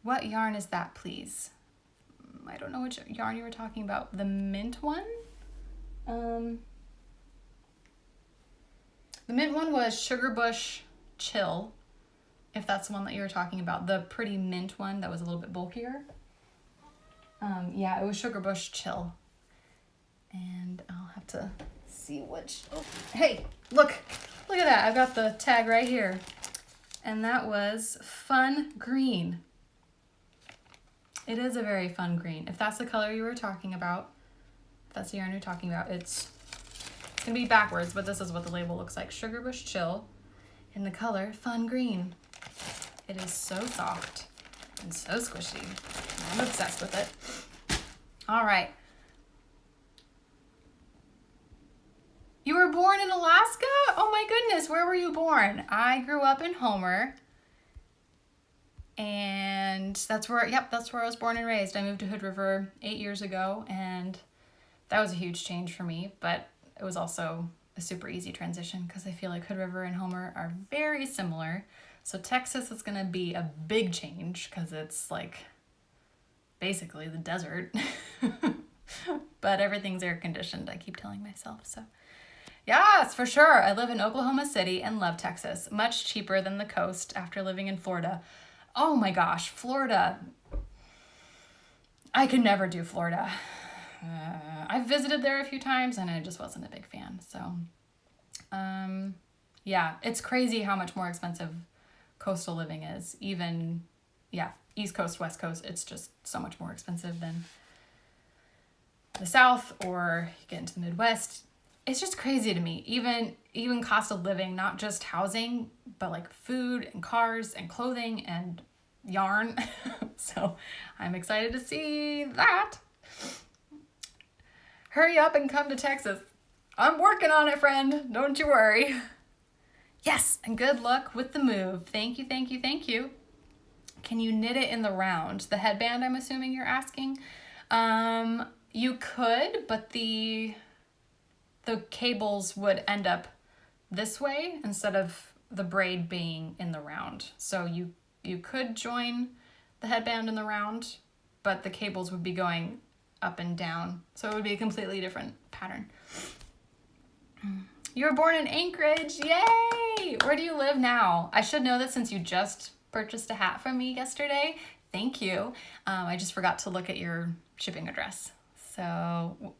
What yarn is that, please? I don't know which yarn you were talking about. The mint one? The mint one was Sugarbush Chill, if that's the one that you were talking about. The pretty mint one that was a little bit bulkier. Yeah, it was Sugarbush Chill. And I'll have to see which... Oh, hey, look at that. I've got the tag right here. And that was Fun Green. It is a very fun green. If that's the color you were talking about, if that's the yarn you're talking about, it's going to be backwards, but this is what the label looks like. Sugarbush Chill in the color Fun Green. It is so soft and so squishy. I'm obsessed with it. All right. You were born in Alaska? Oh my goodness, where were you born? I grew up in Homer. And that's where I was born and raised. I moved to Hood River 8 years ago, and that was a huge change for me, but it was also a super easy transition because I feel like Hood River and Homer are very similar. So Texas is gonna be a big change because it's like basically the desert. But everything's air conditioned, I keep telling myself. So yes, for sure. I live in Oklahoma City and love Texas. Much cheaper than the coast after living in Florida. Oh my gosh, Florida. I could never do Florida. I've visited there a few times and I just wasn't a big fan. So, yeah, it's crazy how much more expensive coastal living is. Even, yeah, East Coast, West Coast, it's just so much more expensive than the South, or you get into the Midwest. It's just crazy to me. Even cost of living, not just housing, but like food and cars and clothing and yarn. So I'm excited to see that. Hurry up and come to Texas. I'm working on it, friend. Don't you worry. Yes, and good luck with the move. Thank you, thank you, thank you. Can you knit it in the round? The headband, I'm assuming you're asking. You could, but the cables would end up this way instead of the braid being in the round. So you could join the headband in the round, but the cables would be going up and down. So it would be a completely different pattern. You were born in Anchorage. Yay! Where do you live now? I should know this since you just purchased a hat from me yesterday. Thank you. I just forgot to look at your shipping address. So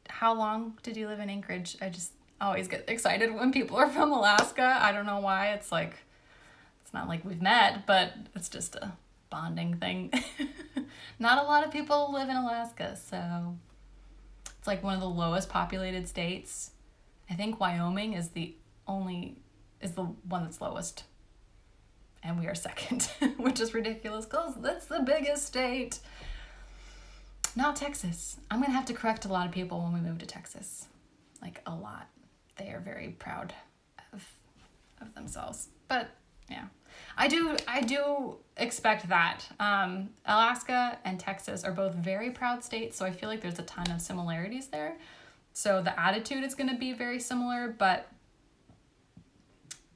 how long did you live in Anchorage? I just always get excited when people are from Alaska. I don't know why. It's not like we've met, but it's just a bonding thing. Not a lot of people live in Alaska, so it's like one of the lowest populated states. I think Wyoming is the one that's lowest. And we are second, which is ridiculous because that's the biggest state. Not Texas. I'm going to have to correct a lot of people when we move to Texas. Like a lot. They are very proud of themselves. But yeah, I do expect that. Alaska and Texas are both very proud states, so I feel like there's a ton of similarities there. So the attitude is going to be very similar, but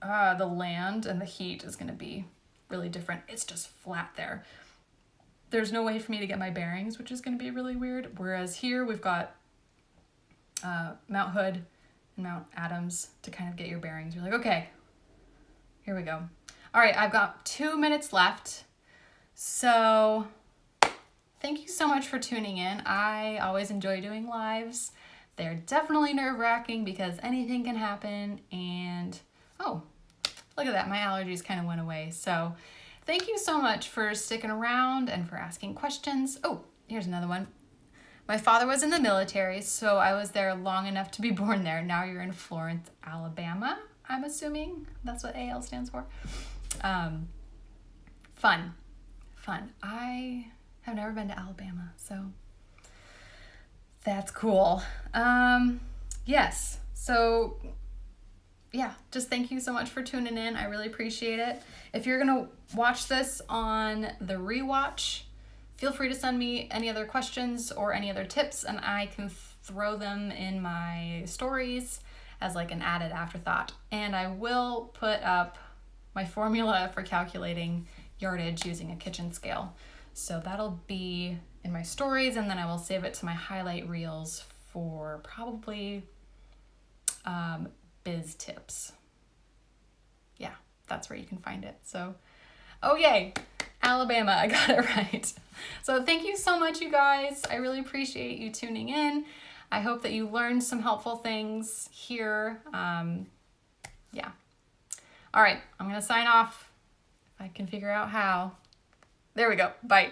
the land and the heat is going to be really different. It's just flat there. There's no way for me to get my bearings, which is going to be really weird. Whereas here we've got Mount Hood and Mount Adams to kind of get your bearings. You're like, okay, here we go. All right, I've got 2 minutes left. So thank you so much for tuning in. I always enjoy doing lives. They're definitely nerve-wracking because anything can happen. And oh, look at that. My allergies kind of went away. So thank you so much for sticking around and for asking questions. Oh, here's another one. My father was in the military, so I was there long enough to be born there. Now you're in Florence, Alabama, I'm assuming. That's what AL stands for. Fun. I have never been to Alabama, so that's cool. Yes, so yeah, just thank you so much for tuning in. I really appreciate it. If you're gonna watch this on the rewatch, feel free to send me any other questions or any other tips, and I can throw them in my stories as like an added afterthought. And I will put up my formula for calculating yardage using a kitchen scale. So that'll be in my stories, and then I will save it to my highlight reels for probably biz tips. Yeah, that's where you can find it. So, oh yay, Alabama, I got it right. So thank you so much, you guys. I really appreciate you tuning in. I hope that you learned some helpful things here. Yeah. All right, I'm gonna sign off if I can figure out how. There we go, bye.